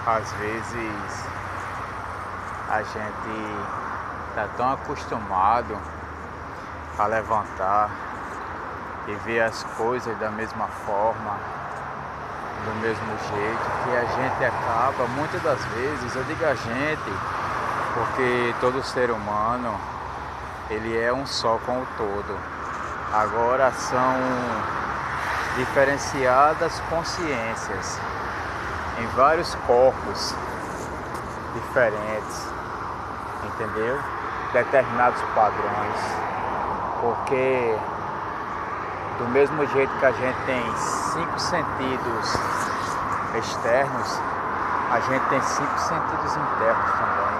Às vezes a gente está tão acostumado a levantar e ver as coisas da mesma forma, do mesmo jeito, que a gente acaba, muitas das vezes, eu digo a gente, porque todo ser humano, ele é um só com o todo. Agora são diferenciadas consciências em vários corpos diferentes, entendeu? Determinados padrões, porque do mesmo jeito que a gente tem 5 sentidos externos, a gente tem 5 sentidos internos também.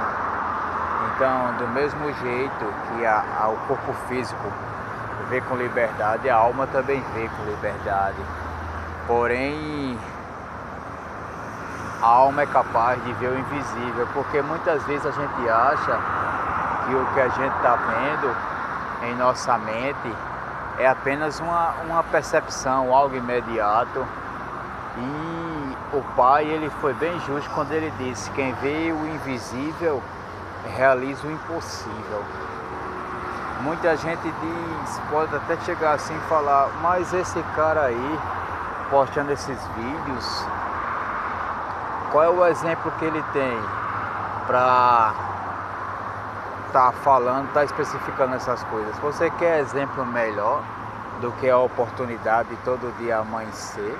Então, do mesmo jeito que o corpo físico vê com liberdade, a alma também vê com liberdade. Porém, a alma é capaz de ver o invisível, porque muitas vezes a gente acha que o que a gente está vendo em nossa mente é apenas uma percepção, algo imediato. E o Pai, ele foi bem justo quando ele disse: quem vê o invisível realiza o impossível. Muita gente diz, pode até chegar assim e falar: mas esse cara aí postando esses vídeos, qual é o exemplo que ele tem para tá especificando essas coisas? Você quer exemplo melhor do que a oportunidade de todo dia amanhecer,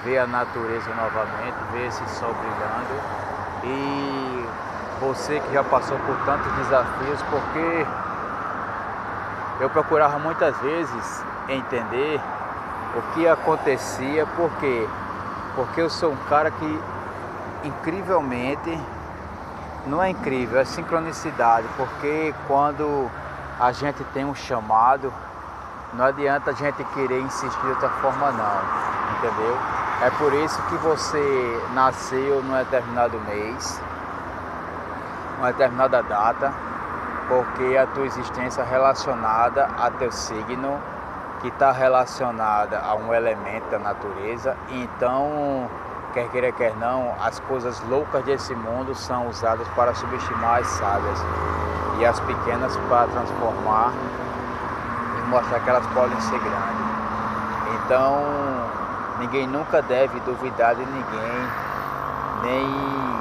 ver a natureza novamente, ver esse sol brilhando? E você que já passou por tantos desafios, porque eu procurava muitas vezes entender o que acontecia, porque eu sou um cara que incrivelmente, não é incrível, é sincronicidade, porque quando a gente tem um chamado, não adianta a gente querer insistir de outra forma não, entendeu? É por isso que você nasceu num determinado mês, uma determinada data, porque a tua existência é relacionada a teu signo, que está relacionada a um elemento da natureza. Então, quer queira, quer não, as coisas loucas desse mundo são usadas para subestimar as sábias e as pequenas para transformar e mostrar que elas podem ser grandes. Então, ninguém nunca deve duvidar de ninguém, nem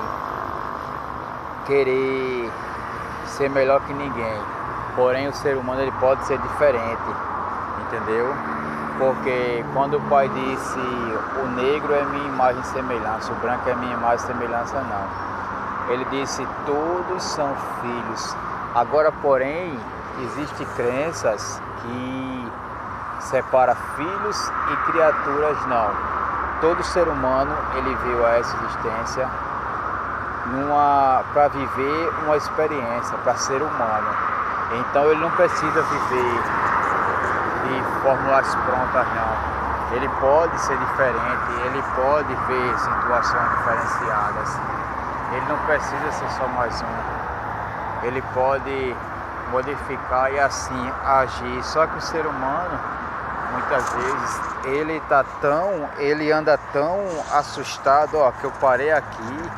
querer ser melhor que ninguém. Porém, o ser humano, ele pode ser diferente, entendeu? Porque quando o Pai disse: o negro é minha imagem e semelhança, o branco é minha imagem e semelhança, não. Ele disse: todos são filhos. Agora, porém, existem crenças que separam filhos e criaturas, não. Todo ser humano, ele veio a essa existência para viver uma experiência, para ser humano. Então ele não precisa viver de fórmulas prontas, não. Ele pode ser diferente, ele pode ver situações diferenciadas. Ele não precisa ser só mais um. Ele pode modificar e assim agir. Só que o ser humano, muitas vezes, ele anda tão assustado, ó, que eu parei aqui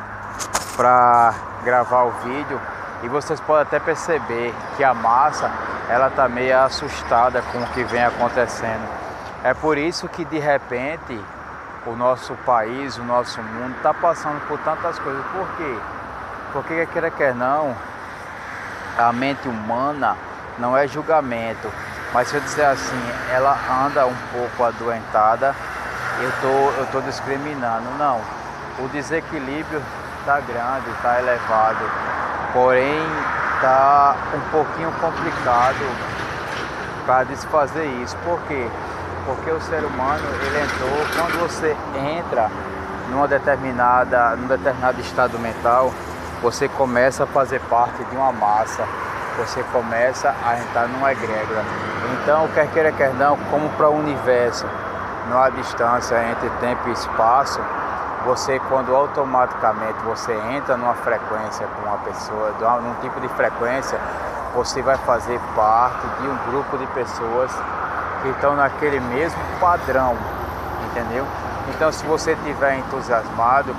para gravar o vídeo e vocês podem até perceber que a massa, ela tá meio assustada com o que vem acontecendo. É por isso que de repente o nosso país, o nosso mundo está passando por tantas coisas. Por quê? Porque quer queira, quer não, a mente humana não é julgamento, mas se eu dizer assim, ela anda um pouco adoentada, eu tô discriminando. Não, o desequilíbrio está grande, está elevado, porém está um pouquinho complicado para desfazer isso. Por quê? Porque o ser humano, ele entrou, quando você entra num determinado estado mental, você começa a fazer parte de uma massa, você começa a entrar numa egrégora. Então, quer queira, quer não, como para o universo não há distância entre tempo e espaço, você, quando automaticamente você entra numa frequência com uma pessoa, num tipo de frequência, você vai fazer parte de um grupo de pessoas que estão naquele mesmo padrão, entendeu? Então, se você estiver entusiasmado,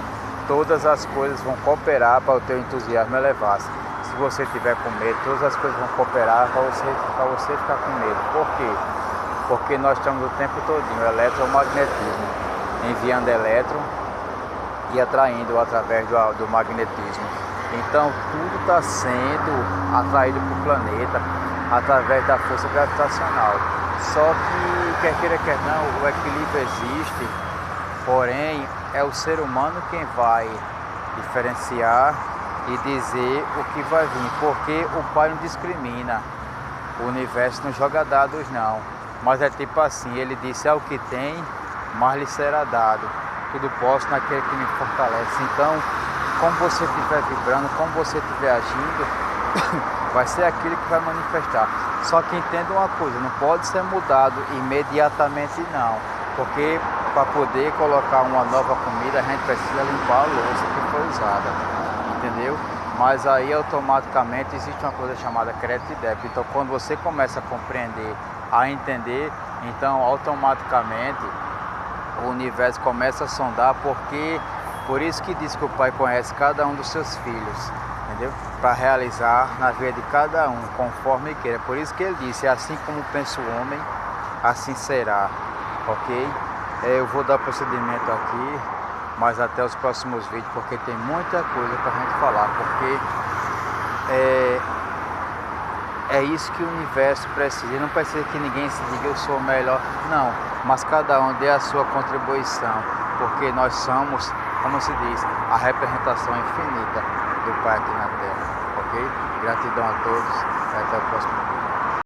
todas as coisas vão cooperar para o teu entusiasmo elevar-se. Se você tiver com medo, todas as coisas vão cooperar para você ficar com medo. Por quê? Porque nós estamos o tempo todinho, eletromagnetismo, enviando elétron e atraindo através do magnetismo. Então tudo está sendo atraído para o planeta através da força gravitacional. Só que, quer queira, quer não, o equilíbrio existe, porém é o ser humano quem vai diferenciar e dizer o que vai vir, porque o Pai não discrimina, o universo não joga dados não, mas é tipo assim, ele disse, é o que tem, mas lhe será dado, tudo posso naquele que me fortalece. Então, como você estiver vibrando, como você estiver agindo, vai ser aquilo que vai manifestar. Só que entenda uma coisa, não pode ser mudado imediatamente não, porque para poder colocar uma nova comida a gente precisa limpar a louça que foi usada, entendeu? Mas aí automaticamente existe uma coisa chamada crédito e débito. Então quando você começa a compreender, a entender, então automaticamente o universo começa a sondar, porque por isso que diz que o Pai conhece cada um dos seus filhos, entendeu? Para realizar na vida de cada um, conforme queira. Por isso que ele disse, assim como pensa o homem, assim será, ok? Eu vou dar procedimento aqui, mas até os próximos vídeos, porque tem muita coisa para a gente falar, porque é isso que o universo precisa. Não precisa que ninguém se diga eu sou o melhor, não, mas cada um dê a sua contribuição, porque nós somos, como se diz, a representação infinita do Pai aqui na Terra, ok? Gratidão a todos e até o próximo vídeo.